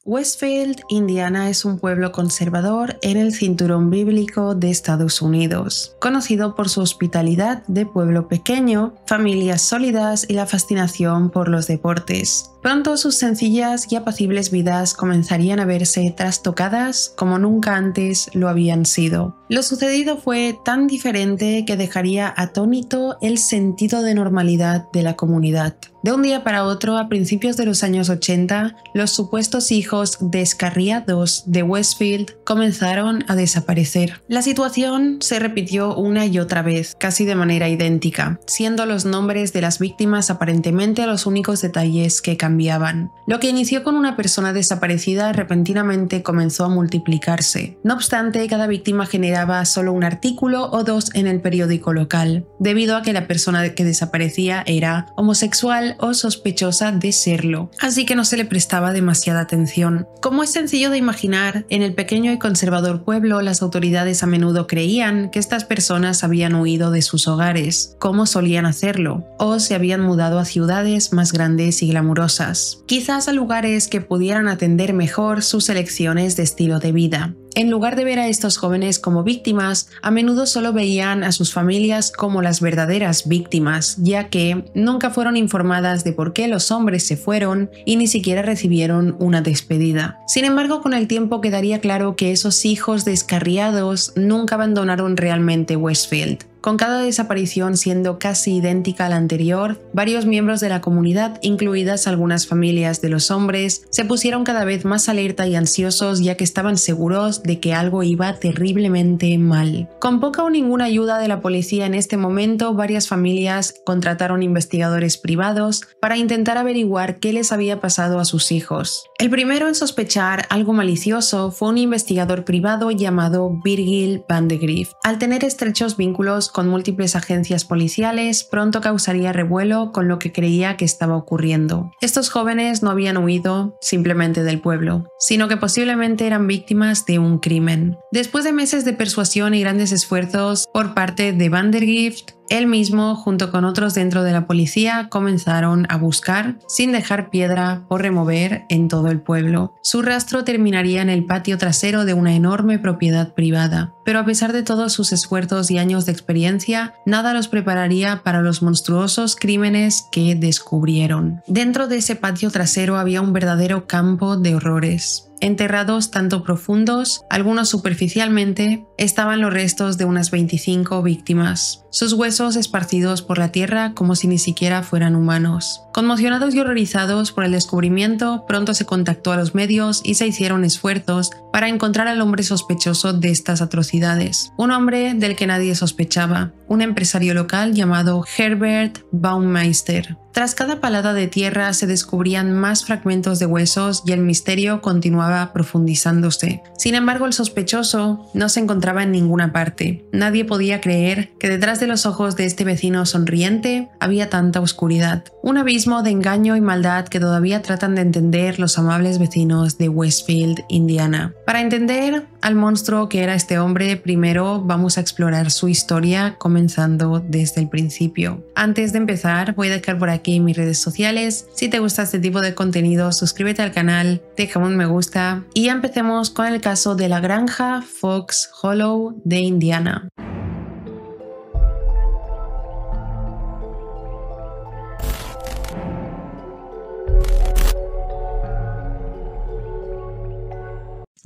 Westfield, Indiana es un pueblo conservador en el cinturón bíblico de Estados Unidos, conocido por su hospitalidad de pueblo pequeño, familias sólidas y la fascinación por los deportes. Pronto sus sencillas y apacibles vidas comenzarían a verse trastocadas como nunca antes lo habían sido. Lo sucedido fue tan diferente que dejaría atónito el sentido de normalidad de la comunidad. De un día para otro, a principios de los años 80, los supuestos hijos descarriados de Westfield comenzaron a desaparecer. La situación se repitió una y otra vez, casi de manera idéntica, siendo los nombres de las víctimas aparentemente los únicos detalles que cambiaban. Lo que inició con una persona desaparecida repentinamente comenzó a multiplicarse. No obstante, cada víctima generaba solo un artículo o dos en el periódico local, debido a que la persona que desaparecía era homosexual o sospechosa de serlo, así que no se le prestaba demasiada atención. Como es sencillo de imaginar, en el pequeño y conservador pueblo las autoridades a menudo creían que estas personas habían huido de sus hogares, como solían hacerlo, o se habían mudado a ciudades más grandes y glamurosas, quizás a lugares que pudieran atender mejor sus elecciones de estilo de vida. En lugar de ver a estos jóvenes como víctimas, a menudo solo veían a sus familias como las verdaderas víctimas, ya que nunca fueron informadas de por qué los hombres se fueron y ni siquiera recibieron una despedida. Sin embargo, con el tiempo quedaría claro que esos hijos descarriados nunca abandonaron realmente Westfield. Con cada desaparición siendo casi idéntica a la anterior, varios miembros de la comunidad, incluidas algunas familias de los hombres, se pusieron cada vez más alerta y ansiosos ya que estaban seguros de que algo iba terriblemente mal. Con poca o ninguna ayuda de la policía en este momento, varias familias contrataron investigadores privados para intentar averiguar qué les había pasado a sus hijos. El primero en sospechar algo malicioso fue un investigador privado llamado Virgil Van de Grief. Al tener estrechos vínculos con múltiples agencias policiales, pronto causaría revuelo con lo que creía que estaba ocurriendo. Estos jóvenes no habían huido simplemente del pueblo, sino que posiblemente eran víctimas de un crimen. Después de meses de persuasión y grandes esfuerzos por parte de Van der Grief, él mismo, junto con otros dentro de la policía, comenzaron a buscar, sin dejar piedra por remover, en todo el pueblo. Su rastro terminaría en el patio trasero de una enorme propiedad privada. Pero a pesar de todos sus esfuerzos y años de experiencia, nada los prepararía para los monstruosos crímenes que descubrieron. Dentro de ese patio trasero había un verdadero campo de horrores. Enterrados tanto profundos, algunos superficialmente, estaban los restos de unas 25 víctimas, sus huesos esparcidos por la tierra como si ni siquiera fueran humanos. Conmocionados y horrorizados por el descubrimiento, pronto se contactó a los medios y se hicieron esfuerzos para encontrar al hombre sospechoso de estas atrocidades. Un hombre del que nadie sospechaba, un empresario local llamado Herbert Baumeister. Tras cada palada de tierra se descubrían más fragmentos de huesos y el misterio continuaba profundizándose. Sin embargo, el sospechoso no se encontraba en ninguna parte. Nadie podía creer que detrás de los ojos de este vecino sonriente había tanta oscuridad. Un abismo de engaño y maldad que todavía tratan de entender los amables vecinos de Westfield, Indiana. Para entender al monstruo que era este hombre, primero vamos a explorar su historia comenzando desde el principio. Antes de empezar, voy a dejar por aquí mis redes sociales. Si te gusta este tipo de contenido, suscríbete al canal, déjame un me gusta y ya empecemos con el caso de la granja Fox Hollow de Indiana.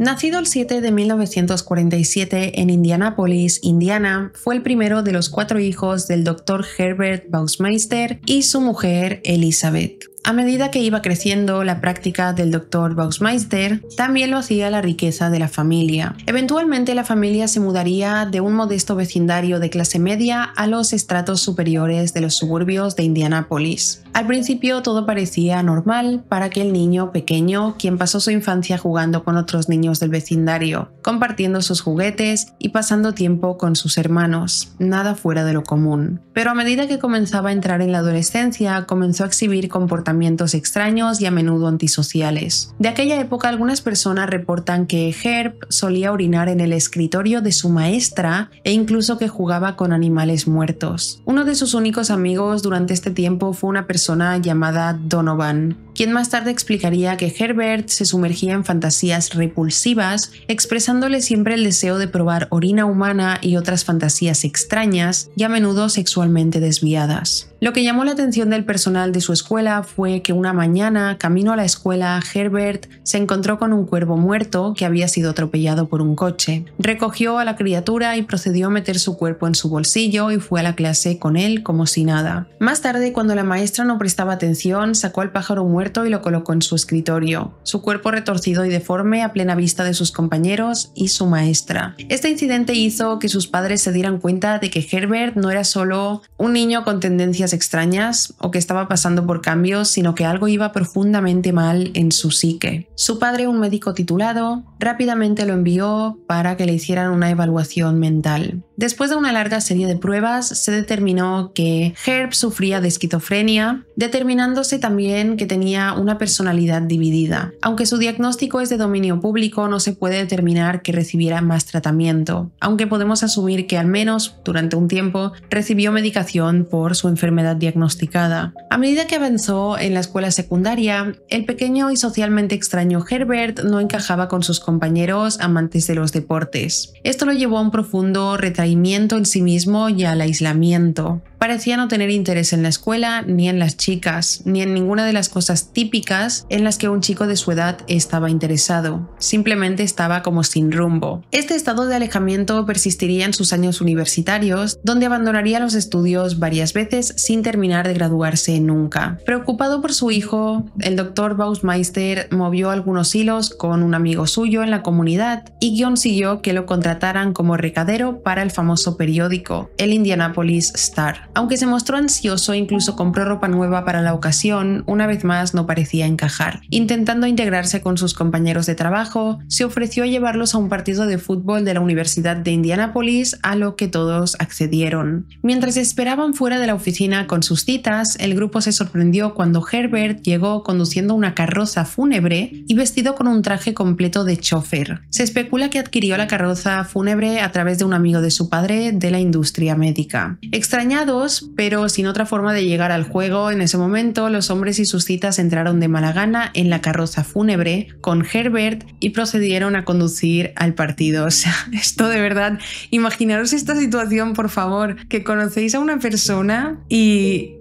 Nacido el 7 de 1947 en Indianápolis, Indiana, fue el primero de los 4 hijos del Dr. Herbert Baumeister y su mujer Elizabeth. A medida que iba creciendo la práctica del Dr. Baumeister, también lo hacía la riqueza de la familia. Eventualmente la familia se mudaría de un modesto vecindario de clase media a los estratos superiores de los suburbios de Indianápolis. Al principio todo parecía normal para aquel niño pequeño quien pasó su infancia jugando con otros niños del vecindario, compartiendo sus juguetes y pasando tiempo con sus hermanos, nada fuera de lo común. Pero a medida que comenzaba a entrar en la adolescencia, comenzó a exhibir comportamientos extraños y a menudo antisociales. De aquella época, algunas personas reportan que Herb solía orinar en el escritorio de su maestra e incluso que jugaba con animales muertos. Uno de sus únicos amigos durante este tiempo fue una persona llamada Donovan, quien más tarde explicaría que Herbert se sumergía en fantasías repulsivas, expresándole siempre el deseo de probar orina humana y otras fantasías extrañas y a menudo sexualmente desviadas. Lo que llamó la atención del personal de su escuela fue que una mañana, camino a la escuela, Herbert se encontró con un cuervo muerto que había sido atropellado por un coche. Recogió a la criatura y procedió a meter su cuerpo en su bolsillo y fue a la clase con él como si nada. Más tarde, cuando la maestra no prestaba atención, sacó al pájaro muerto y lo colocó en su escritorio, su cuerpo retorcido y deforme a plena vista de sus compañeros y su maestra. Este incidente hizo que sus padres se dieran cuenta de que Herbert no era solo un niño con tendencias extrañas o que estaba pasando por cambios, sino que algo iba profundamente mal en su psique. Su padre, un médico titulado, rápidamente lo envió para que le hicieran una evaluación mental. Después de una larga serie de pruebas, se determinó que Herb sufría de esquizofrenia, determinándose también que tenía una personalidad dividida. Aunque su diagnóstico es de dominio público, no se puede determinar que recibiera más tratamiento, aunque podemos asumir que al menos durante un tiempo recibió medicación por su enfermedad diagnosticada. A medida que avanzó en la escuela secundaria, el pequeño y socialmente extraño Herbert no encajaba con sus compañeros amantes de los deportes. Esto lo llevó a un profundo retraimiento en sí mismo y al aislamiento. Parecía no tener interés en la escuela, ni en las chicas, ni en ninguna de las cosas típicas en las que un chico de su edad estaba interesado. Simplemente estaba como sin rumbo. Este estado de alejamiento persistiría en sus años universitarios, donde abandonaría los estudios varias veces sin terminar de graduarse nunca. Preocupado por su hijo, el Dr. Baumeister movió algunos hilos con un amigo suyo en la comunidad y consiguió que lo contrataran como recadero para el famoso periódico, el Indianapolis Star. Aunque se mostró ansioso e incluso compró ropa nueva para la ocasión, una vez más no parecía encajar. Intentando integrarse con sus compañeros de trabajo, se ofreció a llevarlos a un partido de fútbol de la Universidad de Indianápolis, a lo que todos accedieron. Mientras esperaban fuera de la oficina con sus citas, el grupo se sorprendió cuando Herbert llegó conduciendo una carroza fúnebre y vestido con un traje completo de chofer. Se especula que adquirió la carroza fúnebre a través de un amigo de su padre de la industria médica. Extrañados, pero sin otra forma de llegar al juego, en ese momento los hombres y sus citas entraron de mala gana en la carroza fúnebre con Herbert y procedieron a conducir al partido. O sea, esto de verdad, imaginaros esta situación, por favor, que conocéis a una persona y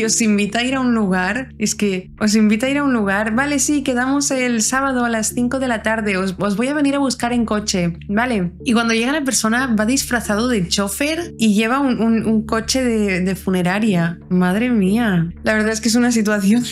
os invita a ir a un lugar, vale, sí, quedamos el sábado a las 5 de la tarde, os voy a venir a buscar en coche, vale, y cuando llega la persona va disfrazado de chofer y lleva un coche de funeraria. Madre mía, la verdad es que es una situación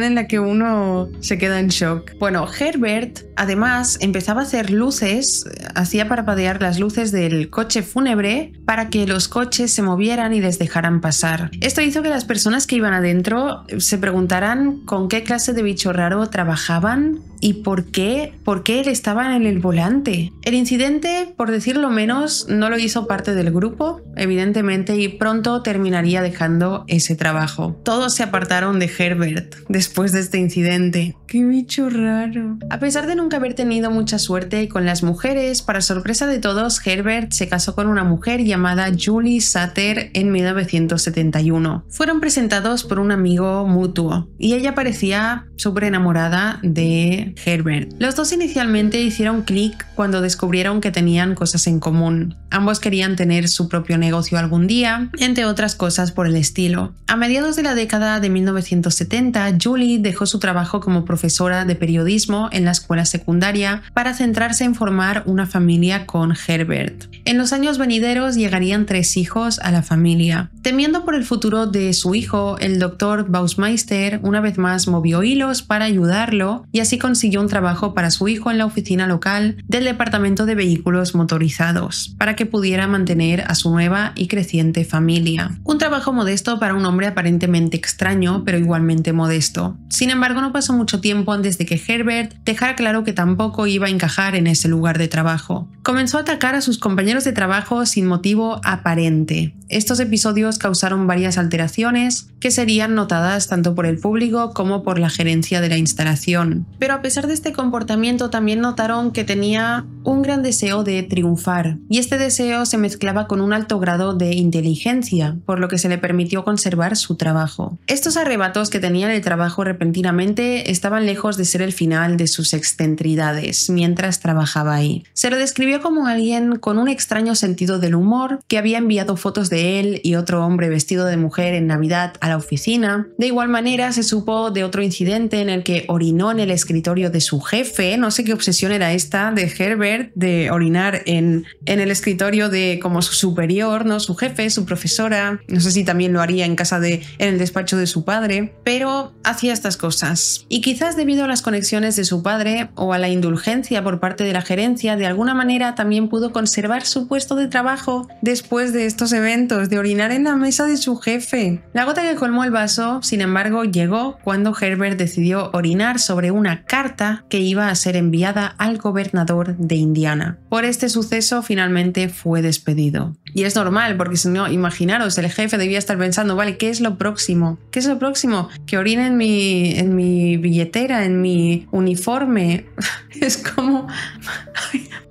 en la que uno se queda en shock. Bueno, Herbert además empezaba a hacer luces, hacía parpadear las luces del coche fúnebre para que los coches se movieran y les dejaran pasar. Esto hizo que las personas que iban adentro se preguntaran con qué clase de bicho raro trabajaban y por qué él estaba en el volante. El incidente, por decirlo menos, no lo hizo parte del grupo, evidentemente, y pronto terminaría dejando ese trabajo. Todos se apartaron de Herbert después de este incidente. ¡Qué bicho raro! A pesar de nunca haber tenido mucha suerte con las mujeres, para sorpresa de todos, Herbert se casó con una mujer llamada Julie Sutter en 1971. Fueron presentados por un amigo mutuo y ella parecía súper enamorada de Herbert. Los dos inicialmente hicieron clic cuando descubrieron que tenían cosas en común. Ambos querían tener su propio negocio algún día, entre otras cosas por el estilo. A mediados de la década de 1970, Julie dejó su trabajo como profesora de periodismo en la escuela secundaria para centrarse en formar una familia con Herbert. En los años venideros llegarían 3 hijos a la familia. Temiendo por el futuro de su hijo, el Dr. Baumeister una vez más movió hilos para ayudarlo y así consiguió un trabajo para su hijo en la oficina local del departamento de vehículos motorizados, para que pudiera mantener a su nueva y creciente familia. Un trabajo modesto para un hombre aparentemente extraño, pero igualmente modesto. Sin embargo, no pasó mucho tiempo antes de que Herbert dejara claro que tampoco iba a encajar en ese lugar de trabajo. Comenzó a atacar a sus compañeros de trabajo sin motivo aparente. estos episodios causaron varias alteraciones que serían notadas tanto por el público como por la gerencia de la instalación. Pero a pesar de este comportamiento también notaron que tenía un gran deseo de triunfar, y este deseo se mezclaba con un alto grado de inteligencia, por lo que se le permitió conservar su trabajo. Estos arrebatos que tenía en el trabajo repentinamente estaban lejos de ser el final de sus excentridades mientras trabajaba ahí. Se lo describió como alguien con un extraño sentido del humor, que había enviado fotos de él y otro hombre vestido de mujer en Navidad a la oficina. De igual manera se supo de otro incidente en el que orinó en el escritorio de su jefe. No sé qué obsesión era esta de Herbert de orinar en el escritorio de como su superior, ¿no? Su jefe, su profesora. No sé si también lo haría en el despacho de su padre, pero hacía estas cosas. Y quizás debido a las conexiones de su padre o a la indulgencia por parte de la gerencia, de alguna manera también pudo conservar su puesto de trabajo después de estos eventos, de orinar en la mesa de su jefe. La gota que colmó el vaso, sin embargo, llegó cuando Herbert decidió orinar sobre una carta que iba a ser enviada al gobernador de Indiana. Por este suceso finalmente fue despedido. Y es normal, porque si no, imaginaros, el jefe debía estar pensando, vale, ¿qué es lo próximo? ¿Qué es lo próximo? Que orine en mi billetera, en mi uniforme. Es como...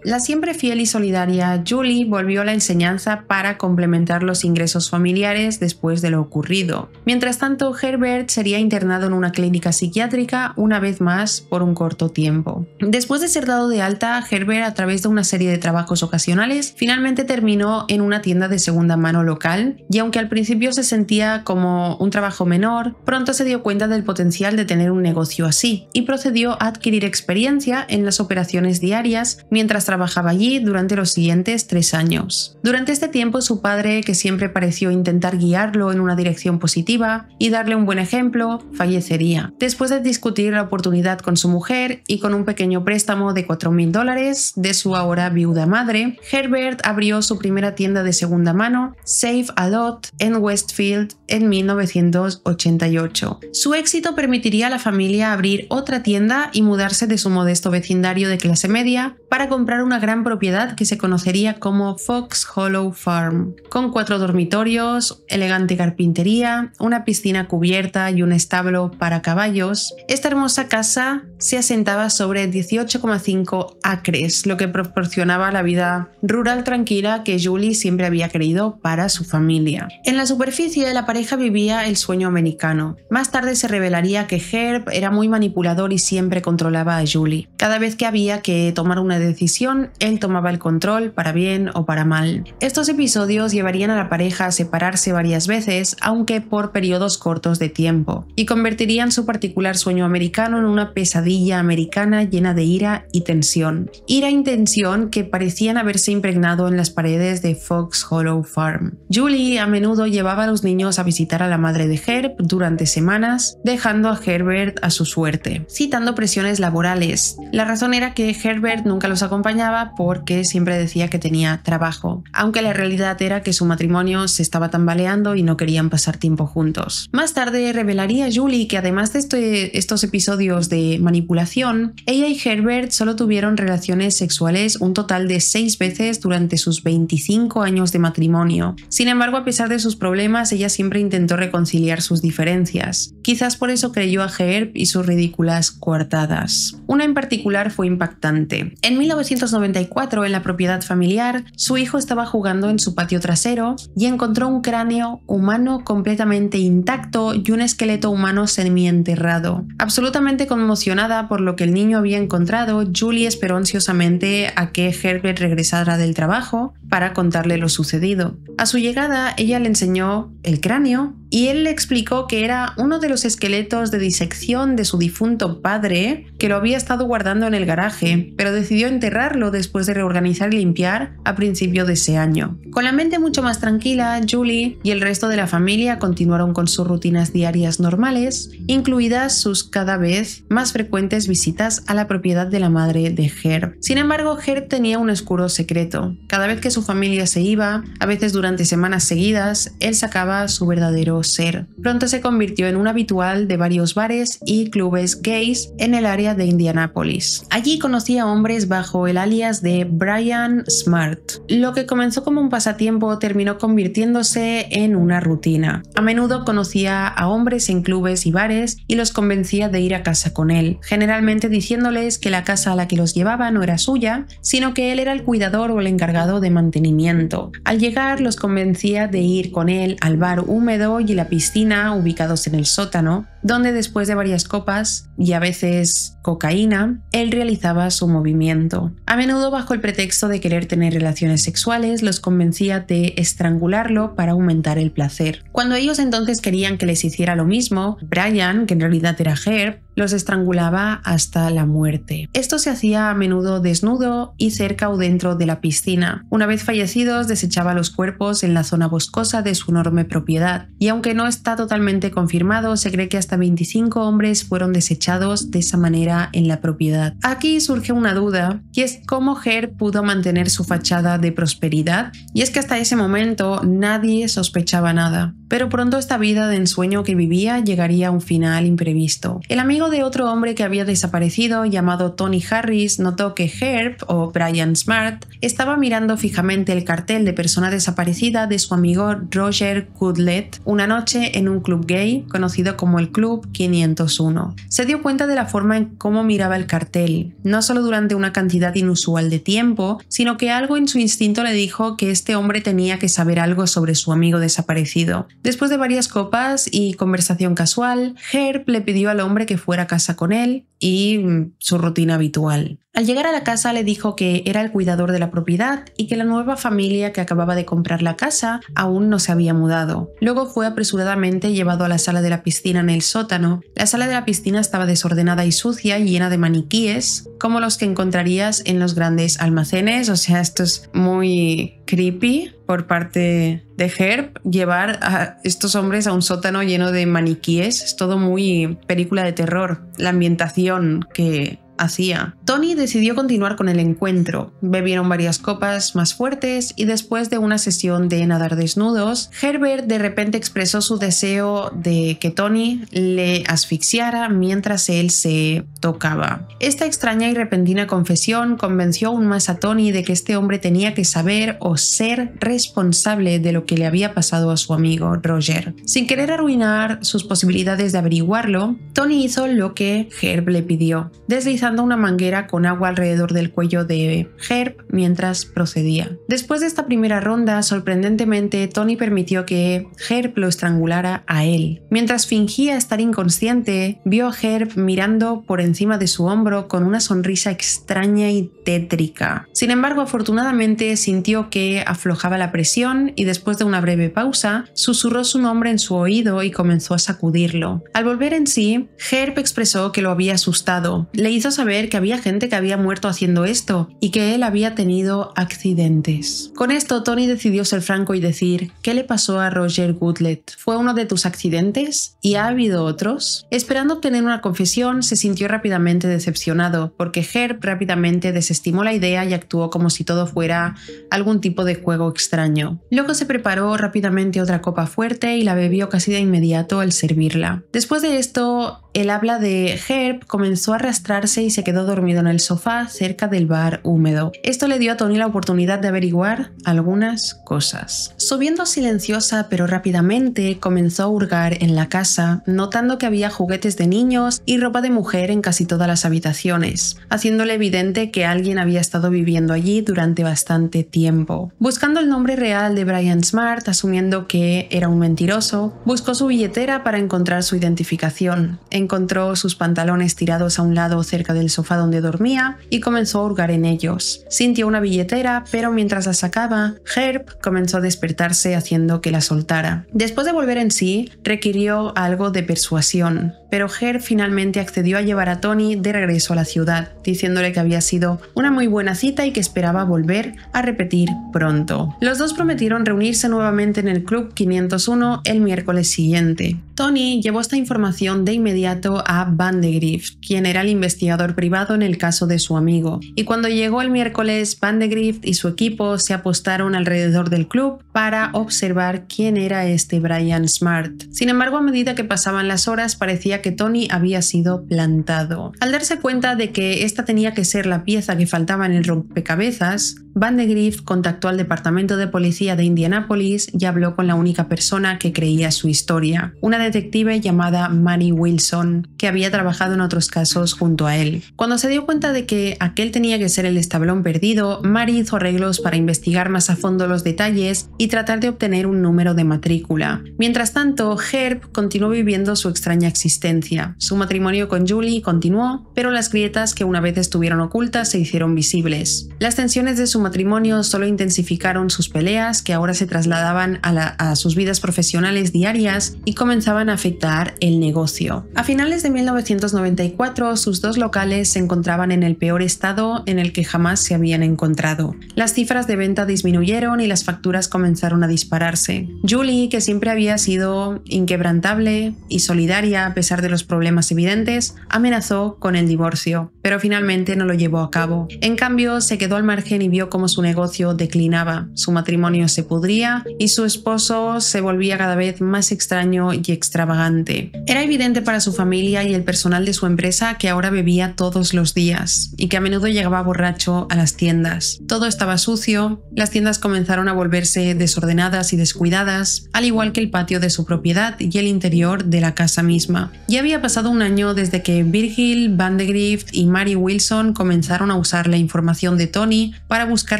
La siempre fiel y solidaria Julie volvió a la enseñanza para complementar los ingresos familiares después de lo ocurrido. Mientras tanto, Herbert sería internado en una clínica psiquiátrica una vez más por un corto tiempo. Después de ser dado de alta, Herbert, a través de una serie de trabajos ocasionales, finalmente terminó en una tienda de segunda mano local, y aunque al principio se sentía como un trabajo menor, pronto se dio cuenta del potencial de tener un negocio así y procedió a adquirir experiencia en las operaciones diarias mientras trabajaba allí durante los siguientes 3 años. Durante este tiempo, su padre, que siempre pareció intentar guiarlo en una dirección positiva y darle un buen ejemplo, fallecería. Después de discutir la oportunidad con su mujer y con un pequeño préstamo de $4,000 de su ahora viuda madre, Herbert abrió su primera tienda de segunda mano, Save a Lot, en Westfield en 1988. Su éxito permitiría a la familia abrir otra tienda y mudarse de su modesto vecindario de clase media para comprar una gran propiedad que se conocería como Fox Hollow Farm, con 4 dormitorios, elegante carpintería, una piscina cubierta y un establo para caballos. Esta hermosa casa se asentaba sobre 18,5 acres, lo que proporcionaba la vida rural tranquila que Julie siempre había querido para su familia. En la superficie, la pareja vivía el sueño americano. Más tarde se revelaría que Herb era muy manipulador y siempre controlaba a Julie. Cada vez que había que tomar una decisión, él tomaba el control, para bien o para mal. Estos episodios llevarían a la pareja a separarse varias veces, aunque por periodos cortos de tiempo, y convertirían su particular sueño americano en una pesadilla americana llena de ira y tensión. Ira y tensión que parecían haberse impregnado en las paredes de Fox Hollow Farm. Julie a menudo llevaba a los niños a visitar a la madre de Herb durante semanas, dejando a Herbert a su suerte, citando presiones laborales. La razón era que Herbert nunca los acompañaba porque siempre decía que tenía trabajo, aunque la realidad era que su matrimonio se estaba tambaleando y no querían pasar tiempo juntos. Más tarde revelaría Julie que además de estos episodios de manipulación, ella y Herbert solo tuvieron relaciones sexuales un total de 6 veces durante sus 25 años de matrimonio. Sin embargo, a pesar de sus problemas, ella siempre intentó reconciliar sus diferencias. Quizás por eso creyó a Herb y sus ridículas coartadas. Una en particular fue impactante. En 1994, en la propiedad familiar, su hijo estaba jugando en su patio trasero y encontró un cráneo humano completamente intacto y un esqueleto humano semienterrado. Absolutamente conmocionada por lo que el niño había encontrado, Julie esperó ansiosamente a que Herbert regresara del trabajo para contarle lo sucedido. A su llegada, ella le enseñó el cráneo y él le explicó que era uno de los esqueletos de disección de su difunto padre, que lo había estado guardando en el garaje, pero decidió enterrarlo después de reorganizar y limpiar a principio de ese año. Con la mente mucho más tranquila, Julie y el resto de la familia continuaron con sus rutinas diarias normales, incluidas sus cada vez más frecuentes visitas a la propiedad de la madre de Herb. Sin embargo, Herb tenía un oscuro secreto. Cada vez que su familia se iba, a veces durante semanas seguidas, él sacaba su verdadero debió ser. Pronto se convirtió en un habitual de varios bares y clubes gays en el área de Indianápolis. Allí conocía a hombres bajo el alias de Brian Smart. Lo que comenzó como un pasatiempo terminó convirtiéndose en una rutina. A menudo conocía a hombres en clubes y bares y los convencía de ir a casa con él, generalmente diciéndoles que la casa a la que los llevaba no era suya, sino que él era el cuidador o el encargado de mantenimiento. Al llegar los convencía de ir con él al bar húmedo y la piscina ubicados en el sótano, donde después de varias copas y a veces cocaína, él realizaba su movimiento. A menudo bajo el pretexto de querer tener relaciones sexuales, los convencía de estrangularlo para aumentar el placer. Cuando ellos entonces querían que les hiciera lo mismo, Brian, que en realidad era Herb, los estrangulaba hasta la muerte. Esto se hacía a menudo desnudo y cerca o dentro de la piscina. Una vez fallecidos, desechaba los cuerpos en la zona boscosa de su enorme propiedad, y aunque no está totalmente confirmado, se cree que hasta 25 hombres fueron desechados de esa manera en la propiedad. Aquí surge una duda, y es cómo Herb pudo mantener su fachada de prosperidad, y es que hasta ese momento nadie sospechaba nada. Pero pronto esta vida de ensueño que vivía llegaría a un final imprevisto. El amigo de otro hombre que había desaparecido, llamado Tony Harris, notó que Herb, o Brian Smart, estaba mirando fijamente el cartel de persona desaparecida de su amigo Roger Goodlett una noche en un club gay conocido como el Club 501. Se dio cuenta de la forma en cómo miraba el cartel, no solo durante una cantidad inusual de tiempo, sino que algo en su instinto le dijo que este hombre tenía que saber algo sobre su amigo desaparecido. Después de varias copas y conversación casual, Herb le pidió al hombre que fuera a casa con él y su rutina habitual. Al llegar a la casa le dijo que era el cuidador de la propiedad y que la nueva familia que acababa de comprar la casa aún no se había mudado. Luego fue apresuradamente llevado a la sala de la piscina en el sótano. La sala de la piscina estaba desordenada y sucia y llena de maniquíes, como los que encontrarías en los grandes almacenes. O sea, esto es muy creepy por parte de Herb, llevar a estos hombres a un sótano lleno de maniquíes. Es todo muy película de terror, la ambientación que hacía. Tony decidió continuar con el encuentro. Bebieron varias copas más fuertes y después de una sesión de nadar desnudos, Herbert de repente expresó su deseo de que Tony le asfixiara mientras él se tocaba. Esta extraña y repentina confesión convenció aún más a Tony de que este hombre tenía que saber o ser responsable de lo que le había pasado a su amigo Roger. Sin querer arruinar sus posibilidades de averiguarlo, Tony hizo lo que Herb le pidió, deslizando una manguera con agua alrededor del cuello de Herb mientras procedía. Después de esta primera ronda, sorprendentemente, Tony permitió que Herb lo estrangulara a él. Mientras fingía estar inconsciente, vio a Herb mirando por encima de su hombro con una sonrisa extraña y tétrica. Sin embargo, afortunadamente sintió que aflojaba la presión y después de una breve pausa, susurró su nombre en su oído y comenzó a sacudirlo. Al volver en sí, Herb expresó que lo había asustado. Le hizo saber que había gente que había muerto haciendo esto y que él había tenido accidentes. Con esto, Tony decidió ser franco y decir: ¿qué le pasó a Roger Goodlett? ¿Fue uno de tus accidentes? ¿Y ha habido otros? Esperando obtener una confesión, se sintió rápidamente decepcionado porque Herb rápidamente desestimó la idea y actuó como si todo fuera algún tipo de juego extraño. Luego se preparó rápidamente otra copa fuerte y la bebió casi de inmediato al servirla. Después de esto, el habla de Herb comenzó a arrastrarse y se quedó dormido en el sofá cerca del bar húmedo. Esto le dio a Tony la oportunidad de averiguar algunas cosas. Subiendo silenciosa pero rápidamente, comenzó a hurgar en la casa, notando que había juguetes de niños y ropa de mujer en casi todas las habitaciones, haciéndole evidente que alguien había estado viviendo allí durante bastante tiempo. Buscando el nombre real de Brian Smart, asumiendo que era un mentiroso, buscó su billetera para encontrar su identificación. Encontró sus pantalones tirados a un lado cerca del sofá donde dormía y comenzó a hurgar en ellos. Sintió una billetera, pero mientras la sacaba, Herb comenzó a despertarse haciendo que la soltara. Después de volver en sí, requirió algo de persuasión, pero Herb finalmente accedió a llevar a Tony de regreso a la ciudad, diciéndole que había sido una muy buena cita y que esperaba volver a repetir pronto. Los dos prometieron reunirse nuevamente en el Club 501 el miércoles siguiente. Tony llevó esta información de inmediato a Van de Grift, quien era el investigador privado en el caso de su amigo, y cuando llegó el miércoles, Van de Grift y su equipo se apostaron alrededor del club para observar quién era este Brian Smart. Sin embargo, a medida que pasaban las horas, parecía que Tony había sido plantado. Al darse cuenta de que esta tenía que ser la pieza que faltaba en el rompecabezas, Van de Grift contactó al departamento de policía de Indianápolis y habló con la única persona que creía su historia, una detective llamada Mary Wilson, que había trabajado en otros casos junto a él. Cuando se dio cuenta de que aquel tenía que ser el establón perdido, Mary hizo arreglos para investigar más a fondo los detalles y tratar de obtener un número de matrícula. Mientras tanto, Herb continuó viviendo su extraña existencia. Su matrimonio con Julie continuó, pero las grietas que una vez estuvieron ocultas se hicieron visibles. Las tensiones de su matrimonio solo intensificaron sus peleas, que ahora se trasladaban a sus vidas profesionales diarias y comenzaban a afectar el negocio. A finales de 1994, sus dos locales se encontraban en el peor estado en el que jamás se habían encontrado. Las cifras de venta disminuyeron y las facturas comenzaron a dispararse. Julie, que siempre había sido inquebrantable y solidaria a pesar de los problemas evidentes, amenazó con el divorcio, pero finalmente no lo llevó a cabo. En cambio, se quedó al margen y vio cómo su negocio declinaba, su matrimonio se pudría y su esposo se volvía cada vez más extraño y extravagante. Era evidente para su familia y el personal de su empresa que ahora bebía todos los días y que a menudo llegaba borracho a las tiendas. Todo estaba sucio, las tiendas comenzaron a volverse desordenadas y descuidadas, al igual que el patio de su propiedad y el interior de la casa misma. Ya había pasado un año desde que Virgil, Van de Grift y Mary Wilson comenzaron a usar la información de Tony para buscar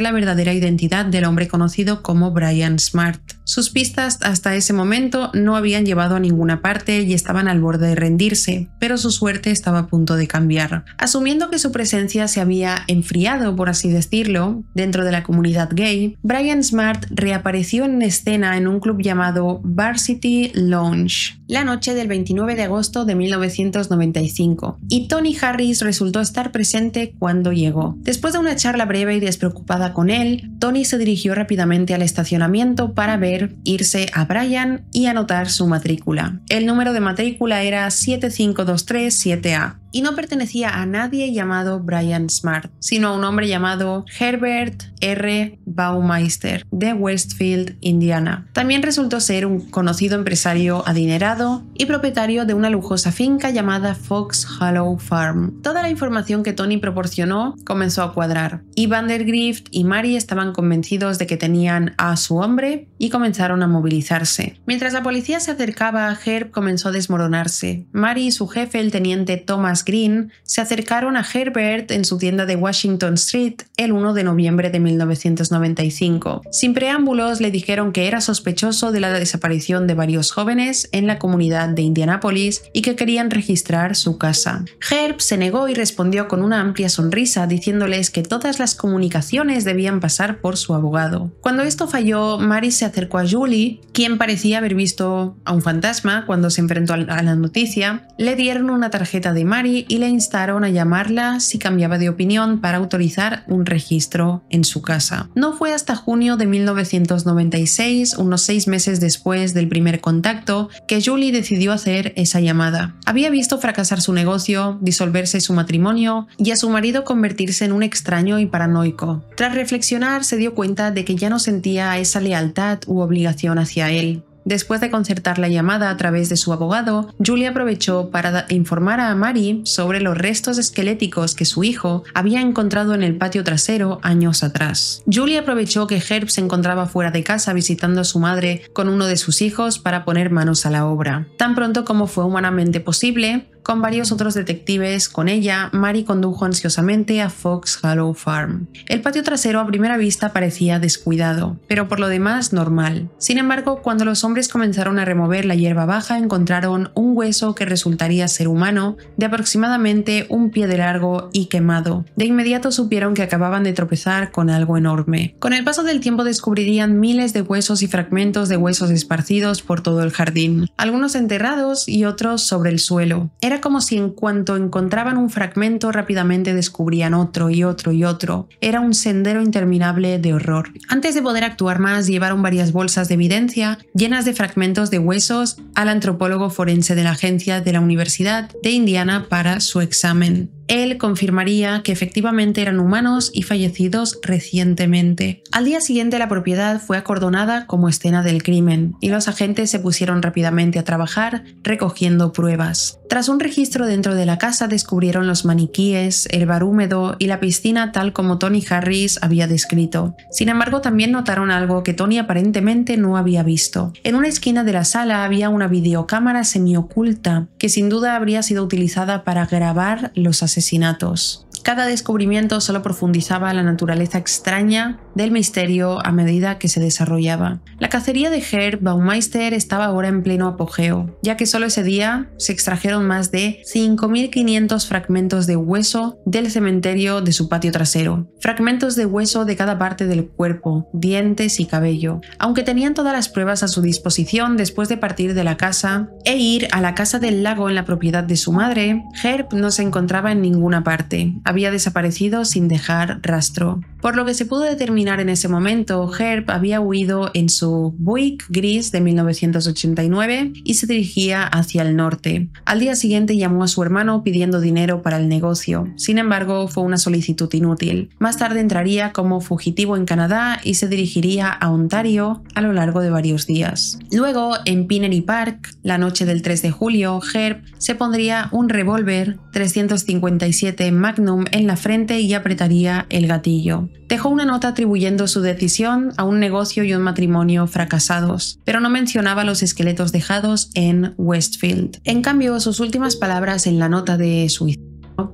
la verdadera identidad del hombre conocido como Brian Smart. Sus pistas hasta ese momento no habían llevado a ninguna parte y estaban al borde de rendirse, pero su suerte estaba a punto de cambiar. Asumiendo que su presencia se había enfriado, por así decirlo, dentro de la comunidad gay, Brian Smart reapareció en escena en un club llamado Varsity Lounge la noche del 29 de agosto de 1995, y Tony Harris resultó estar presente cuando llegó. Después de una charla breve y despreocupada con él, Tony se dirigió rápidamente al estacionamiento para ver irse a Brian y anotar su matrícula. El número de matrícula era 75237A. Y no pertenecía a nadie llamado Brian Smart, sino a un hombre llamado Herbert R. Baumeister de Westfield, Indiana. También resultó ser un conocido empresario adinerado y propietario de una lujosa finca llamada Fox Hollow Farm. Toda la información que Tony proporcionó comenzó a cuadrar, y Van der Grift y Mary estaban convencidos de que tenían a su hombre y comenzaron a movilizarse. Mientras la policía se acercaba, Herb comenzó a desmoronarse. Mary y su jefe, el teniente Thomas Green, se acercaron a Herbert en su tienda de Washington Street el 1 de noviembre de 1995. Sin preámbulos, le dijeron que era sospechoso de la desaparición de varios jóvenes en la comunidad de Indianápolis y que querían registrar su casa. Herb se negó y respondió con una amplia sonrisa, diciéndoles que todas las comunicaciones debían pasar por su abogado. Cuando esto falló, Mary se acercó a Julie, quien parecía haber visto a un fantasma cuando se enfrentó a la noticia. Le dieron una tarjeta de Mary y le instaron a llamarla si cambiaba de opinión para autorizar un registro en su casa. No fue hasta junio de 1996, unos 6 meses después del primer contacto, que Julie decidió hacer esa llamada. Había visto fracasar su negocio, disolverse su matrimonio y a su marido convertirse en un extraño y paranoico. Tras reflexionar, se dio cuenta de que ya no sentía esa lealtad u obligación hacia él. Después de concertar la llamada a través de su abogado, Julie aprovechó para informar a Mary sobre los restos esqueléticos que su hijo había encontrado en el patio trasero años atrás. Julie aprovechó que Herb se encontraba fuera de casa visitando a su madre con uno de sus hijos para poner manos a la obra. Tan pronto como fue humanamente posible, con varios otros detectives con ella, Mary condujo ansiosamente a Fox Hollow Farm. El patio trasero a primera vista parecía descuidado, pero por lo demás normal. Sin embargo, cuando los hombres comenzaron a remover la hierba baja, encontraron un hueso que resultaría ser humano, de aproximadamente 1 pie de largo y quemado. De inmediato supieron que acababan de tropezar con algo enorme. Con el paso del tiempo descubrirían miles de huesos y fragmentos de huesos esparcidos por todo el jardín, algunos enterrados y otros sobre el suelo. Era como si en cuanto encontraban un fragmento rápidamente descubrían otro y otro y otro. Era un sendero interminable de horror. Antes de poder actuar más, llevaron varias bolsas de evidencia llenas de fragmentos de huesos al antropólogo forense de la agencia de la Universidad de Indiana para su examen. Él confirmaría que efectivamente eran humanos y fallecidos recientemente. Al día siguiente la propiedad fue acordonada como escena del crimen y los agentes se pusieron rápidamente a trabajar recogiendo pruebas. Tras un registro dentro de la casa descubrieron los maniquíes, el bar húmedo y la piscina tal como Tony Harris había descrito. Sin embargo, también notaron algo que Tony aparentemente no había visto. En una esquina de la sala había una videocámara semioculta que sin duda habría sido utilizada para grabar los asesinatos. Cada descubrimiento solo profundizaba la naturaleza extraña del misterio a medida que se desarrollaba. La cacería de Herb Baumeister estaba ahora en pleno apogeo, ya que solo ese día se extrajeron más de 5.500 fragmentos de hueso del cementerio de su patio trasero. Fragmentos de hueso de cada parte del cuerpo, dientes y cabello. Aunque tenían todas las pruebas a su disposición después de partir de la casa e ir a la casa del lago en la propiedad de su madre, Herb no se encontraba en ninguna parte. Había desaparecido sin dejar rastro. Por lo que se pudo determinar en ese momento, Herb había huido en su Buick gris de 1989 y se dirigía hacia el norte. Al día siguiente llamó a su hermano pidiendo dinero para el negocio. Sin embargo, fue una solicitud inútil. Más tarde entraría como fugitivo en Canadá y se dirigiría a Ontario a lo largo de varios días. Luego, en Pinery Park, la noche del 3 de julio, Herb se pondría un revólver 357 Magnum en la frente y apretaría el gatillo. Dejó una nota atribuyendo su decisión a un negocio y un matrimonio fracasados, pero no mencionaba los esqueletos dejados en Westfield. En cambio, sus últimas palabras en la nota de suicidio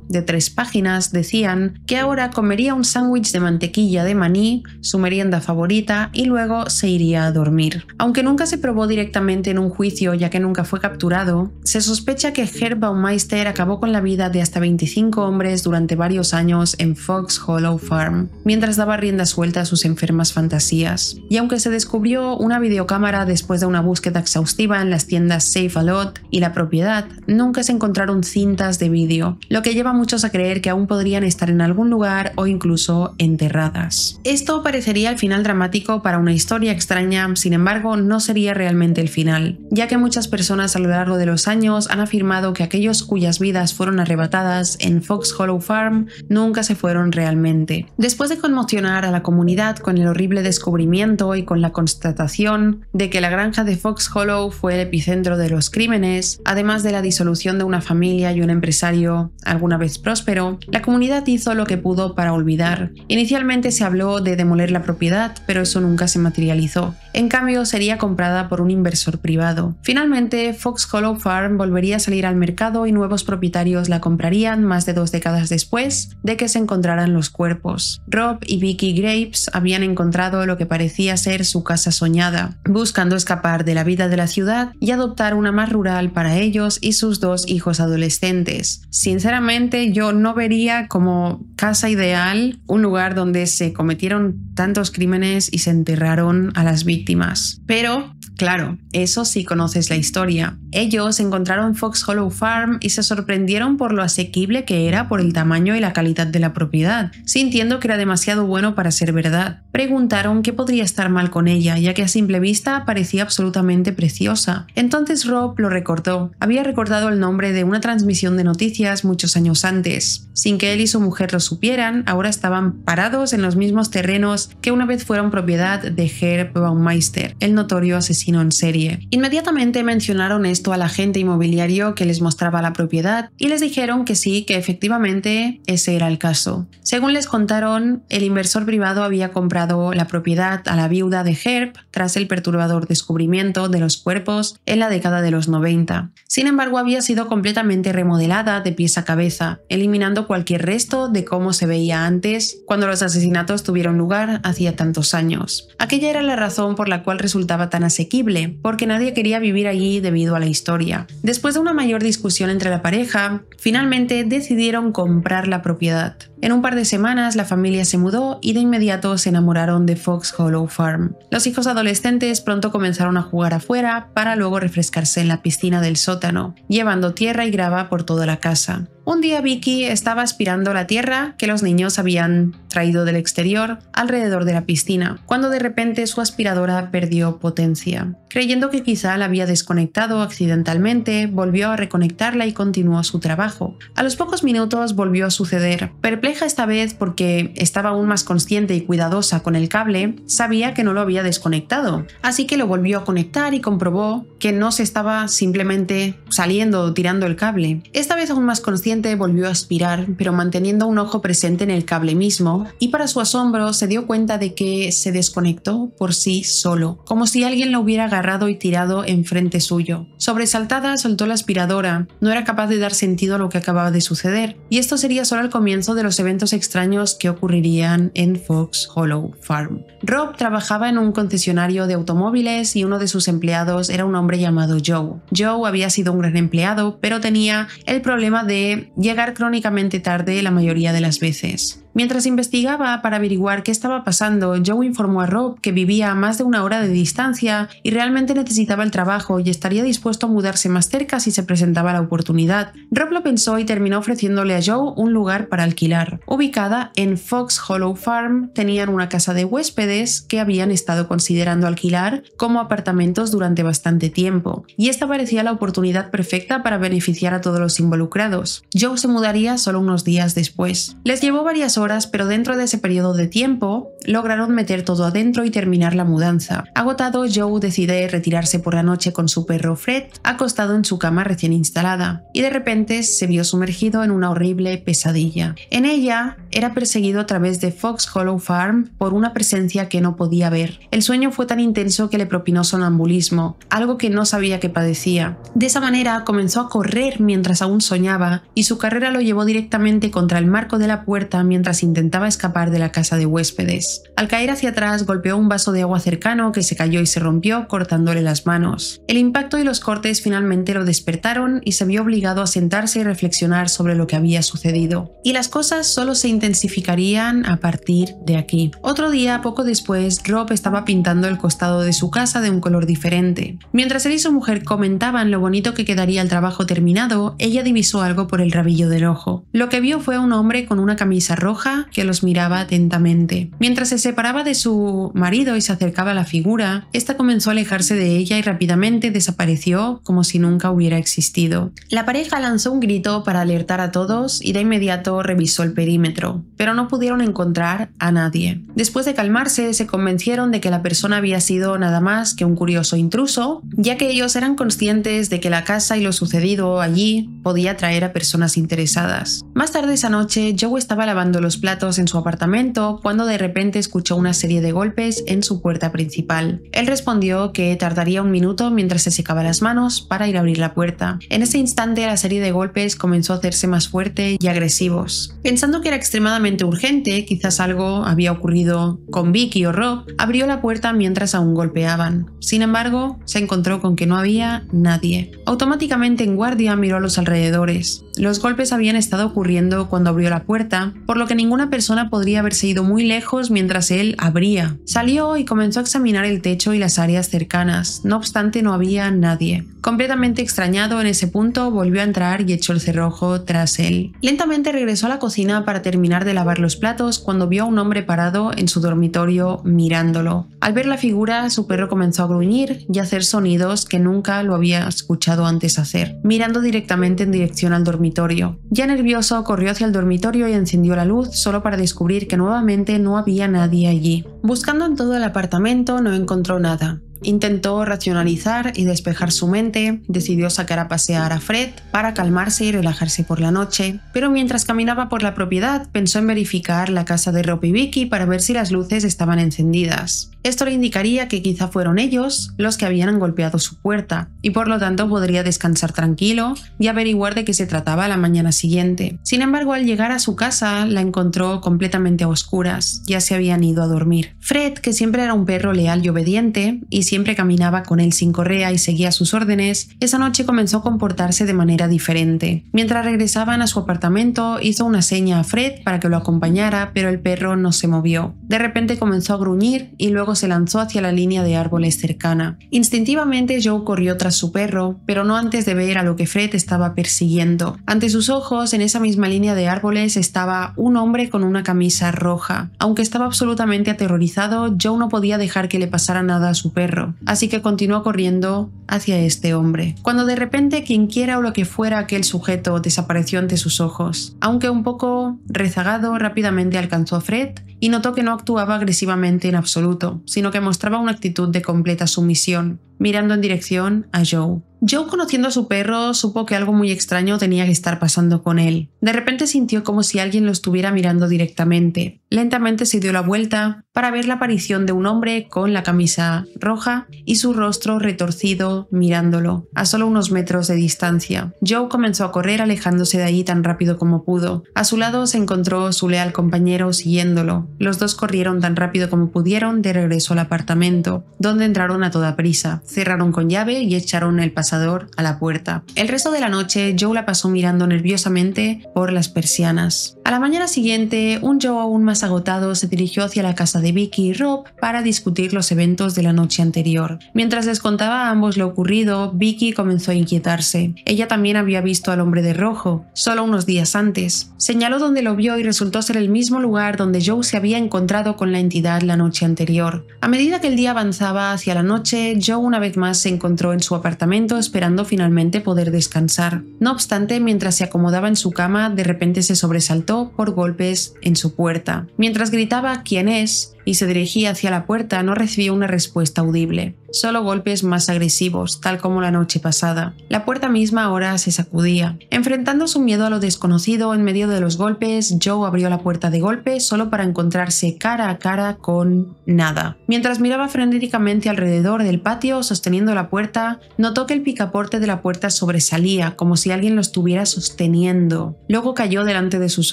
de 3 páginas decían que ahora comería un sándwich de mantequilla de maní, su merienda favorita, y luego se iría a dormir. Aunque nunca se probó directamente en un juicio ya que nunca fue capturado, se sospecha que Herb Baumeister acabó con la vida de hasta 25 hombres durante varios años en Fox Hollow Farm, mientras daba rienda suelta a sus enfermas fantasías. Y aunque se descubrió una videocámara después de una búsqueda exhaustiva en las tiendas Save a Lot y la propiedad, nunca se encontraron cintas de vídeo, lo que lleva a muchos a creer que aún podrían estar en algún lugar o incluso enterradas. Esto parecería el final dramático para una historia extraña, sin embargo no sería realmente el final, ya que muchas personas a lo largo de los años han afirmado que aquellos cuyas vidas fueron arrebatadas en Fox Hollow Farm nunca se fueron realmente. Después de conmocionar a la comunidad con el horrible descubrimiento y con la constatación de que la granja de Fox Hollow fue el epicentro de los crímenes, además de la disolución de una familia y un empresario alguna vez próspero, la comunidad hizo lo que pudo para olvidar. Inicialmente se habló de demoler la propiedad, pero eso nunca se materializó. En cambio, sería comprada por un inversor privado. Finalmente, Fox Hollow Farm volvería a salir al mercado y nuevos propietarios la comprarían más de 2 décadas después de que se encontraran los cuerpos. Rob y Vicky Graves habían encontrado lo que parecía ser su casa soñada, buscando escapar de la vida de la ciudad y adoptar una más rural para ellos y sus 2 hijos adolescentes. Sinceramente, yo no vería como casa ideal un lugar donde se cometieron tantos crímenes y se enterraron a las víctimas. Pero claro, eso sí conoces la historia. Ellos encontraron Fox Hollow Farm y se sorprendieron por lo asequible que era por el tamaño y la calidad de la propiedad, sintiendo que era demasiado bueno para ser verdad. Preguntaron qué podría estar mal con ella, ya que a simple vista parecía absolutamente preciosa. Entonces Rob lo recordó. Había recordado el nombre de una transmisión de noticias muchos años antes. Sin que él y su mujer lo supieran, ahora estaban parados en los mismos terrenos que una vez fueron propiedad de Herb Baumeister, el notorio asesino en serie. Inmediatamente mencionaron esto al agente inmobiliario que les mostraba la propiedad y les dijeron que sí, que efectivamente ese era el caso. Según les contaron, el inversor privado había comprado la propiedad a la viuda de Herb tras el perturbador descubrimiento de los cuerpos en la década de los 90. Sin embargo, había sido completamente remodelada de pies a cabeza, eliminando cualquier resto de cómo se veía antes cuando los asesinatos tuvieron lugar hacía tantos años. Aquella era la razón por la cual resultaba tan asequible, porque nadie quería vivir allí debido a la historia. Después de una mayor discusión entre la pareja, finalmente decidieron comprar la propiedad. En un par de semanas la familia se mudó y de inmediato se enamoraron de Fox Hollow Farm. Los hijos adolescentes pronto comenzaron a jugar afuera para luego refrescarse en la piscina del sótano, llevando tierra y grava por toda la casa. Un día Vicky estaba aspirando la tierra que los niños habían traído del exterior alrededor de la piscina, cuando de repente su aspiradora perdió potencia. Creyendo que quizá la había desconectado accidentalmente, volvió a reconectarla y continuó su trabajo. A los pocos minutos volvió a suceder. Perpleja esta vez porque estaba aún más consciente y cuidadosa con el cable, sabía que no lo había desconectado, así que lo volvió a conectar y comprobó que no se estaba simplemente saliendo o tirando el cable. Esta vez aún más consciente volvió a aspirar, pero manteniendo un ojo presente en el cable mismo, y para su asombro se dio cuenta de que se desconectó por sí solo, como si alguien lo hubiera agarrado y tirado enfrente suyo. Sobresaltada soltó la aspiradora, no era capaz de dar sentido a lo que acababa de suceder, y esto sería solo el comienzo de los eventos extraños que ocurrirían en Fox Hollow Farm. Rob trabajaba en un concesionario de automóviles y uno de sus empleados era un hombre llamado Joe. Joe había sido un gran empleado, pero tenía el problema de llegar crónicamente tarde la mayoría de las veces. Mientras investigaba para averiguar qué estaba pasando, Joe informó a Rob que vivía a más de una hora de distancia y realmente necesitaba el trabajo y estaría dispuesto a mudarse más cerca si se presentaba la oportunidad. Rob lo pensó y terminó ofreciéndole a Joe un lugar para alquilar. Ubicada en Fox Hollow Farm, tenían una casa de huéspedes que habían estado considerando alquilar como apartamentos durante bastante tiempo, y esta parecía la oportunidad perfecta para beneficiar a todos los involucrados. Joe se mudaría solo unos días después. Les llevó varias horas, pero dentro de ese periodo de tiempo lograron meter todo adentro y terminar la mudanza. Agotado, Joe decide retirarse por la noche con su perro Fred, acostado en su cama recién instalada, y de repente se vio sumergido en una horrible pesadilla. En ella era perseguido a través de Fox Hollow Farm por una presencia que no podía ver. El sueño fue tan intenso que le propinó sonambulismo, algo que no sabía que padecía. De esa manera comenzó a correr mientras aún soñaba, y su carrera lo llevó directamente contra el marco de la puerta mientras intentaba escapar de la casa de huéspedes. Al caer hacia atrás golpeó un vaso de agua cercano que se cayó y se rompió, cortándole las manos. El impacto y los cortes finalmente lo despertaron y se vio obligado a sentarse y reflexionar sobre lo que había sucedido. Y las cosas solo se intensificarían a partir de aquí. Otro día, poco después, Rob estaba pintando el costado de su casa de un color diferente. Mientras él y su mujer comentaban lo bonito que quedaría el trabajo terminado, ella divisó algo por el rabillo del ojo. Lo que vio fue a un hombre con una camisa roja que los miraba atentamente. Mientras se separaba de su marido y se acercaba a la figura, esta comenzó a alejarse de ella y rápidamente desapareció como si nunca hubiera existido. La pareja lanzó un grito para alertar a todos y de inmediato revisó el perímetro, pero no pudieron encontrar a nadie. Después de calmarse, se convencieron de que la persona había sido nada más que un curioso intruso, ya que ellos eran conscientes de que la casa y lo sucedido allí podía atraer a personas interesadas. Más tarde esa noche, Joe estaba lavando los platos en su apartamento cuando de repente escuchó una serie de golpes en su puerta principal. Él respondió que tardaría un minuto mientras se secaba las manos para ir a abrir la puerta. En ese instante la serie de golpes comenzó a hacerse más fuerte y agresivos. Pensando que era extremadamente urgente, quizás algo había ocurrido con Vicky o Rob, abrió la puerta mientras aún golpeaban. Sin embargo, se encontró con que no había nadie. Automáticamente en guardia miró a los alrededores. Los golpes habían estado ocurriendo cuando abrió la puerta, por lo que ninguna persona podría haberse ido muy lejos mientras él abría. Salió y comenzó a examinar el techo y las áreas cercanas, no obstante no había nadie. Completamente extrañado en ese punto, volvió a entrar y echó el cerrojo tras él. Lentamente regresó a la cocina para terminar de lavar los platos cuando vio a un hombre parado en su dormitorio mirándolo. Al ver la figura, su perro comenzó a gruñir y a hacer sonidos que nunca lo había escuchado antes hacer, mirando directamente en dirección al dormitorio. Ya nervioso, corrió hacia el dormitorio y encendió la luz solo para descubrir que nuevamente no había nadie allí. Buscando en todo el apartamento no encontró nada. Intentó racionalizar y despejar su mente, decidió sacar a pasear a Fred para calmarse y relajarse por la noche, pero mientras caminaba por la propiedad pensó en verificar la casa de Rob y Vicky para ver si las luces estaban encendidas. Esto le indicaría que quizá fueron ellos los que habían golpeado su puerta, y por lo tanto podría descansar tranquilo y averiguar de qué se trataba la mañana siguiente. Sin embargo, al llegar a su casa, la encontró completamente a oscuras, ya se habían ido a dormir. Fred, que siempre era un perro leal y obediente, y siempre caminaba con él sin correa y seguía sus órdenes, esa noche comenzó a comportarse de manera diferente. Mientras regresaban a su apartamento, hizo una seña a Fred para que lo acompañara, pero el perro no se movió. De repente comenzó a gruñir y luego se lanzó hacia la línea de árboles cercana. Instintivamente Joe corrió tras su perro, pero no antes de ver a lo que Fred estaba persiguiendo. Ante sus ojos, en esa misma línea de árboles, estaba un hombre con una camisa roja. Aunque estaba absolutamente aterrorizado, Joe no podía dejar que le pasara nada a su perro, así que continuó corriendo hacia este hombre. Cuando de repente quienquiera o lo que fuera aquel sujeto desapareció ante sus ojos. Aunque un poco rezagado, rápidamente alcanzó a Fred y notó que no actuaba agresivamente en absoluto, sino que mostraba una actitud de completa sumisión, mirando en dirección a Joe. Joe, conociendo a su perro, supo que algo muy extraño tenía que estar pasando con él. De repente sintió como si alguien lo estuviera mirando directamente. Lentamente se dio la vuelta para ver la aparición de un hombre con la camisa roja y su rostro retorcido mirándolo, a solo unos metros de distancia. Joe comenzó a correr alejándose de allí tan rápido como pudo. A su lado se encontró su leal compañero siguiéndolo. Los dos corrieron tan rápido como pudieron de regreso al apartamento, donde entraron a toda prisa, cerraron con llave y echaron el pasador a la puerta. El resto de la noche Joe la pasó mirando nerviosamente por las persianas. A la mañana siguiente, un Joe aún más agotado se dirigió hacia la casa de Vicky y Rob para discutir los eventos de la noche anterior. Mientras les contaba a ambos lo ocurrido, Vicky comenzó a inquietarse. Ella también había visto al hombre de rojo, solo unos días antes. Señaló dónde lo vio y resultó ser el mismo lugar donde Joe se había encontrado con la entidad la noche anterior. A medida que el día avanzaba hacia la noche, Joe una vez más se encontró en su apartamento esperando finalmente poder descansar. No obstante, mientras se acomodaba en su cama, de repente se sobresaltó por golpes en su puerta. Mientras gritaba «¿Quién es?», y se dirigía hacia la puerta, no recibió una respuesta audible. Solo golpes más agresivos, tal como la noche pasada. La puerta misma ahora se sacudía. Enfrentando su miedo a lo desconocido en medio de los golpes, Joe abrió la puerta de golpe solo para encontrarse cara a cara con nada. Mientras miraba frenéticamente alrededor del patio sosteniendo la puerta, notó que el picaporte de la puerta sobresalía, como si alguien lo estuviera sosteniendo. Luego cayó delante de sus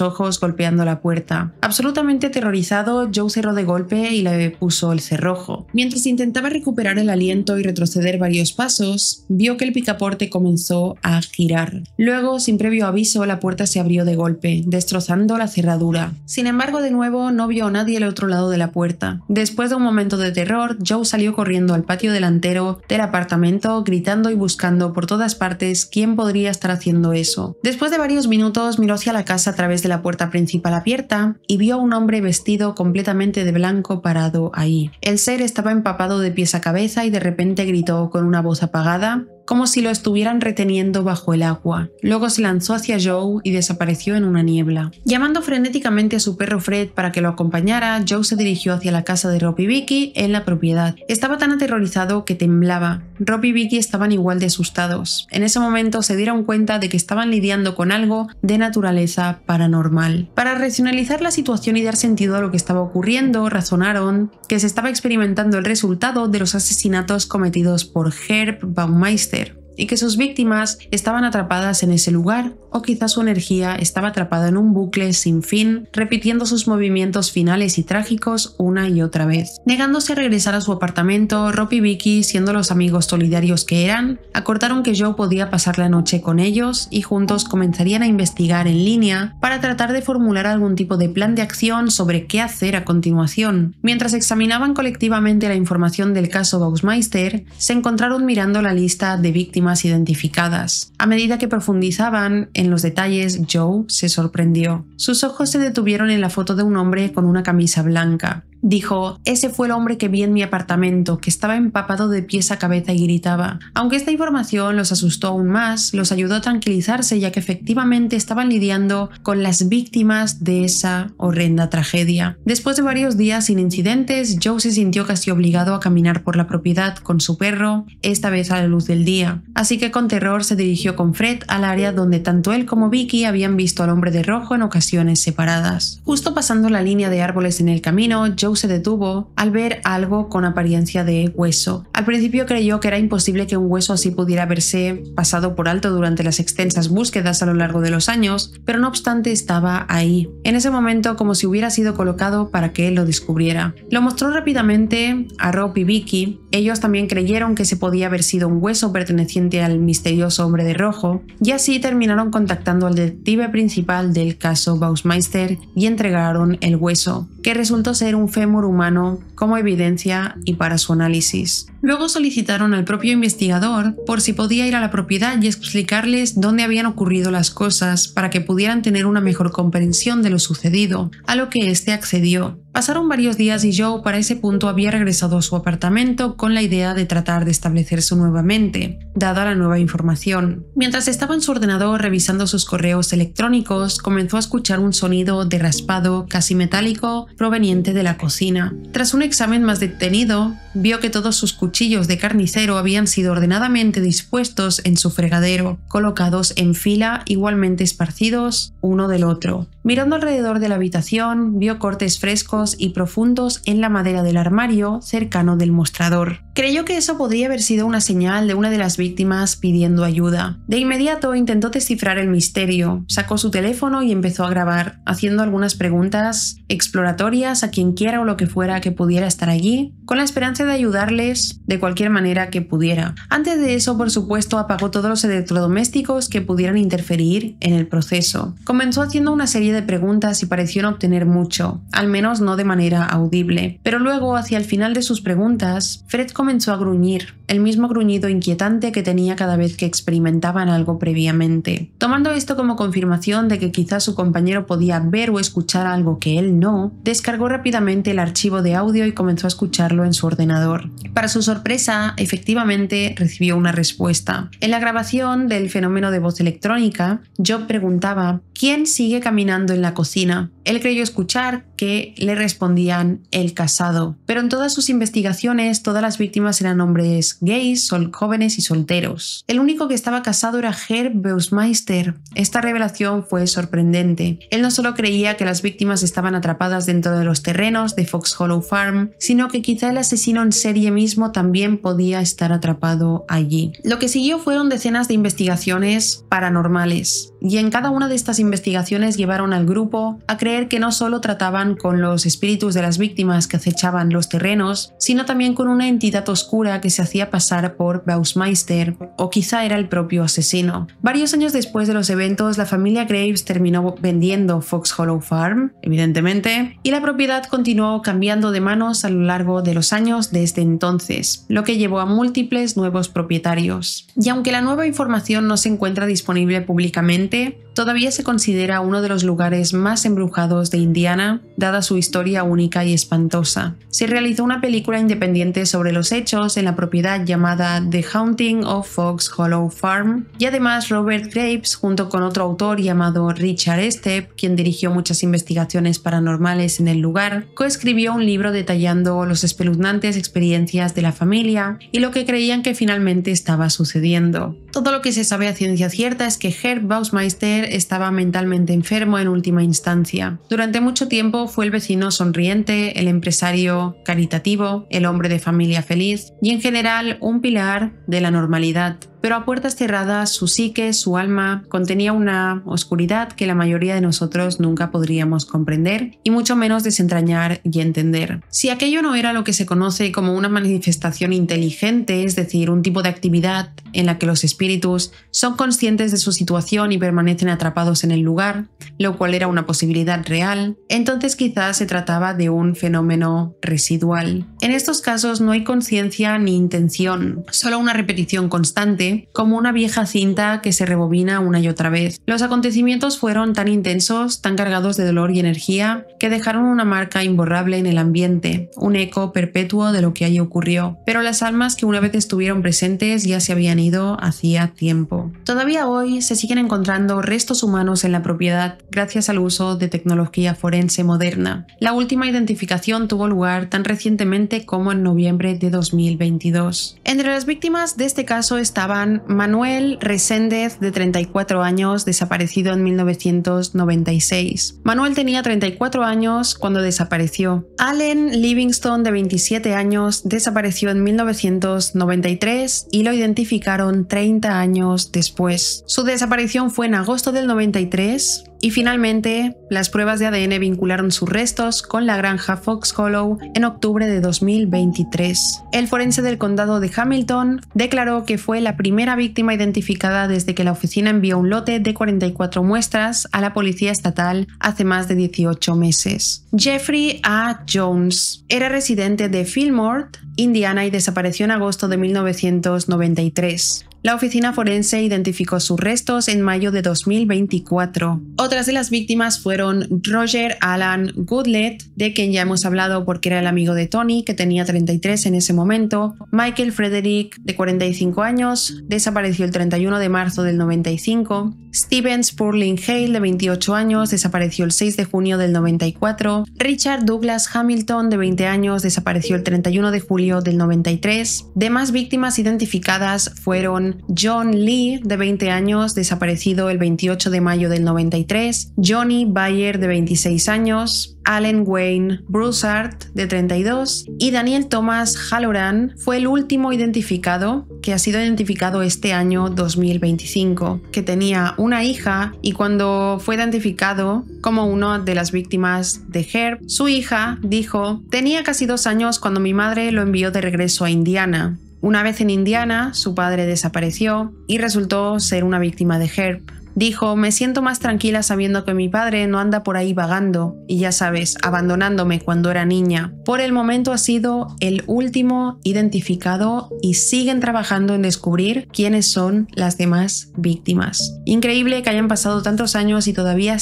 ojos golpeando la puerta. Absolutamente aterrorizado, Joe cerró de golpe y le puso el cerrojo. Mientras intentaba recuperar el aliento y retroceder varios pasos, vio que el picaporte comenzó a girar. Luego, sin previo aviso, la puerta se abrió de golpe, destrozando la cerradura. Sin embargo, de nuevo, no vio a nadie al otro lado de la puerta. Después de un momento de terror, Joe salió corriendo al patio delantero del apartamento, gritando y buscando por todas partes quién podría estar haciendo eso. Después de varios minutos, miró hacia la casa a través de la puerta principal abierta y vio a un hombre vestido completamente de blanco parado ahí. El ser estaba empapado de pies a cabeza y de repente gritó con una voz apagada, como si lo estuvieran reteniendo bajo el agua. Luego se lanzó hacia Joe y desapareció en una niebla. Llamando frenéticamente a su perro Fred para que lo acompañara, Joe se dirigió hacia la casa de Rob y Vicky en la propiedad. Estaba tan aterrorizado que temblaba. Rob y Vicky estaban igual de asustados. En ese momento se dieron cuenta de que estaban lidiando con algo de naturaleza paranormal. Para racionalizar la situación y dar sentido a lo que estaba ocurriendo, razonaron que se estaba experimentando el resultado de los asesinatos cometidos por Herb Baumeister y que sus víctimas estaban atrapadas en ese lugar, o quizás su energía estaba atrapada en un bucle sin fin, repitiendo sus movimientos finales y trágicos una y otra vez. Negándose a regresar a su apartamento, Rob y Vicky, siendo los amigos solidarios que eran, acordaron que Joe podía pasar la noche con ellos y juntos comenzarían a investigar en línea para tratar de formular algún tipo de plan de acción sobre qué hacer a continuación. Mientras examinaban colectivamente la información del caso Baumeister, se encontraron mirando la lista de víctimas identificadas. A medida que profundizaban en los detalles, Joe se sorprendió. Sus ojos se detuvieron en la foto de un hombre con una camisa blanca. Dijo, ese fue el hombre que vi en mi apartamento, que estaba empapado de pies a cabeza y gritaba. Aunque esta información los asustó aún más, los ayudó a tranquilizarse ya que efectivamente estaban lidiando con las víctimas de esa horrenda tragedia. Después de varios días sin incidentes, Joe se sintió casi obligado a caminar por la propiedad con su perro, esta vez a la luz del día. Así que con terror se dirigió con Fred al área donde tanto él como Vicky habían visto al hombre de rojo en ocasiones separadas. Justo pasando la línea de árboles en el camino, Joe show se detuvo al ver algo con apariencia de hueso. Al principio creyó que era imposible que un hueso así pudiera haberse pasado por alto durante las extensas búsquedas a lo largo de los años, pero no obstante estaba ahí, en ese momento como si hubiera sido colocado para que él lo descubriera. Lo mostró rápidamente a Rob y Vicky. Ellos también creyeron que ese podía haber sido un hueso perteneciente al misterioso hombre de rojo, y así terminaron contactando al detective principal del caso Bausmeister y entregaron el hueso, que resultó ser un fémur humano como evidencia y para su análisis. Luego solicitaron al propio investigador por si podía ir a la propiedad y explicarles dónde habían ocurrido las cosas para que pudieran tener una mejor comprensión de lo sucedido, a lo que éste accedió. Pasaron varios días y Joe para ese punto había regresado a su apartamento con la idea de tratar de establecerse nuevamente, dada la nueva información. Mientras estaba en su ordenador revisando sus correos electrónicos, comenzó a escuchar un sonido de raspado casi metálico proveniente de la cocina. Tras un examen más detenido, vio que todos sus cuchillos de carnicero habían sido ordenadamente dispuestos en su fregadero, colocados en fila igualmente esparcidos uno del otro. Mirando alrededor de la habitación, vio cortes frescos y profundos en la madera del armario cercano del mostrador. Creyó que eso podría haber sido una señal de una de las víctimas pidiendo ayuda. De inmediato intentó descifrar el misterio, sacó su teléfono y empezó a grabar, haciendo algunas preguntas exploratorias a quien quiera o lo que fuera que pudiera estar allí, con la esperanza de ayudarles de cualquier manera que pudiera. Antes de eso, por supuesto, apagó todos los electrodomésticos que pudieran interferir en el proceso. Comenzó haciendo una serie de preguntas y pareció no obtener mucho, al menos no de manera audible. Pero luego, hacia el final de sus preguntas, Fred comenzó a gruñir, el mismo gruñido inquietante que tenía cada vez que experimentaban algo previamente. Tomando esto como confirmación de que quizás su compañero podía ver o escuchar algo que él no, descargó rápidamente el archivo de audio y comenzó a escucharlo en su ordenador. Para su sorpresa, efectivamente recibió una respuesta. En la grabación del fenómeno de voz electrónica, Job preguntaba ¿quién sigue caminando en la cocina? Él creyó escuchar que le respondían el casado, pero en todas sus investigaciones todas las víctimas eran hombres gays, jóvenes y solteros. El único que estaba casado era Herb Bausmeister. Esta revelación fue sorprendente. Él no solo creía que las víctimas estaban atrapadas dentro de los terrenos de Fox Hollow Farm, sino que quizá el asesino en serie mismo también podía estar atrapado allí. Lo que siguió fueron decenas de investigaciones paranormales, y en cada una de estas investigaciones llevaron al grupo a creer que no solo trataban con los espíritus de las víctimas que acechaban los terrenos, sino también con una entidad oscura que se hacía pasar por Bausmeister, o quizá era el propio asesino. Varios años después de los eventos, la familia Graves terminó vendiendo Fox Hollow Farm, evidentemente, y la propiedad continuó cambiando de manos a lo largo de los años desde entonces, lo que llevó a múltiples nuevos propietarios. Y aunque la nueva información no se encuentra disponible públicamente, todavía se considera uno de los lugares más embrujados de Indiana, dada su historia única y espantosa. Se realizó una película independiente sobre los hechos en la propiedad llamada The Haunting of Fox Hollow Farm, y además Robert Graves, junto con otro autor llamado Richard Estep, quien dirigió muchas investigaciones paranormales en el lugar, coescribió un libro detallando los espeluznantes experiencias de la familia y lo que creían que finalmente estaba sucediendo. Todo lo que se sabe a ciencia cierta es que Herb Bausmeister estaba mentalmente enfermo en última instancia. Durante mucho tiempo fue el vecino sonriente, el empresario caritativo, el hombre de familia feliz y en general un pilar de la normalidad. Pero a puertas cerradas su psique, su alma, contenía una oscuridad que la mayoría de nosotros nunca podríamos comprender y mucho menos desentrañar y entender. Si aquello no era lo que se conoce como una manifestación inteligente, es decir, un tipo de actividad en la que los espíritus son conscientes de su situación y permanecen atrapados en el lugar, lo cual era una posibilidad real, entonces quizás se trataba de un fenómeno residual. En estos casos no hay conciencia ni intención, solo una repetición constante, como una vieja cinta que se rebobina una y otra vez. Los acontecimientos fueron tan intensos, tan cargados de dolor y energía, que dejaron una marca imborrable en el ambiente, un eco perpetuo de lo que allí ocurrió. Pero las almas que una vez estuvieron presentes ya se habían ido hacía tiempo. Todavía hoy se siguen encontrando restos humanos en la propiedad gracias al uso de tecnología forense moderna. La última identificación tuvo lugar tan recientemente como en noviembre de 2022. Entre las víctimas de este caso estaban Halloran Manuel Reséndez, de 34 años, desaparecido en 1996. Manuel tenía 34 años cuando desapareció. Allen Livingston, de 27 años, desapareció en 1993 y lo identificaron 30 años después. Su desaparición fue en agosto del 93 y finalmente las pruebas de ADN vincularon sus restos con la granja Fox Hollow en octubre de 2023. El forense del condado de Hamilton declaró que fue la primera víctima identificada desde que la oficina envió un lote de 44 muestras a la policía estatal hace más de 18 meses. Jeffrey A. Jones era residente de Fillmore, Indiana, y desapareció en agosto de 1993. La oficina forense identificó sus restos en mayo de 2024. Otras de las víctimas fueron Roger Alan Goodlett, de quien ya hemos hablado porque era el amigo de Tony, que tenía 33 en ese momento. Michael Frederick, de 45 años, desapareció el 31 de marzo del 95. Steven Spurling Hale, de 28 años, desapareció el 6 de junio del 94. Richard Douglas Hamilton, de 20 años, desapareció el 31 de julio del 93. Demás víctimas identificadas fueron John Lee, de 20 años, desaparecido el 28 de mayo del 93, Johnny Bayer, de 26 años, Allen Wayne Broussard, de 32, y Daniel Thomas Halloran fue el último identificado, que ha sido identificado este año 2025, que tenía una hija, y cuando fue identificado como una de las víctimas de Herb, su hija dijo: "Tenía casi 2 años cuando mi madre lo envió de regreso a Indiana. Una vez en Indiana, su padre desapareció y resultó ser una víctima de Herb. Dijo: me siento más tranquila sabiendo que mi padre no anda por ahí vagando y, ya sabes, abandonándome cuando era niña. Por el momento ha sido el último identificado y siguen trabajando en descubrir quiénes son las demás víctimas". Increíble que hayan pasado tantos años y todavía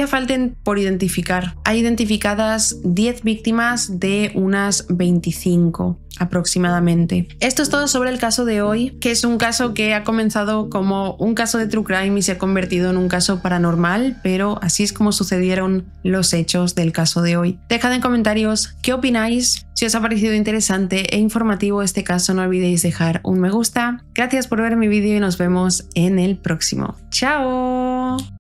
falten por identificar. Hay identificadas 10 víctimas de unas 25 aproximadamente. Esto es todo sobre el caso de hoy, que es un caso que ha comenzado como un caso de true crime y se ha convertido en un caso paranormal, pero así es como sucedieron los hechos del caso de hoy. Dejad en comentarios qué opináis. Si os ha parecido interesante e informativo este caso, no olvidéis dejar un me gusta. Gracias por ver mi vídeo y nos vemos en el próximo. ¡Chao!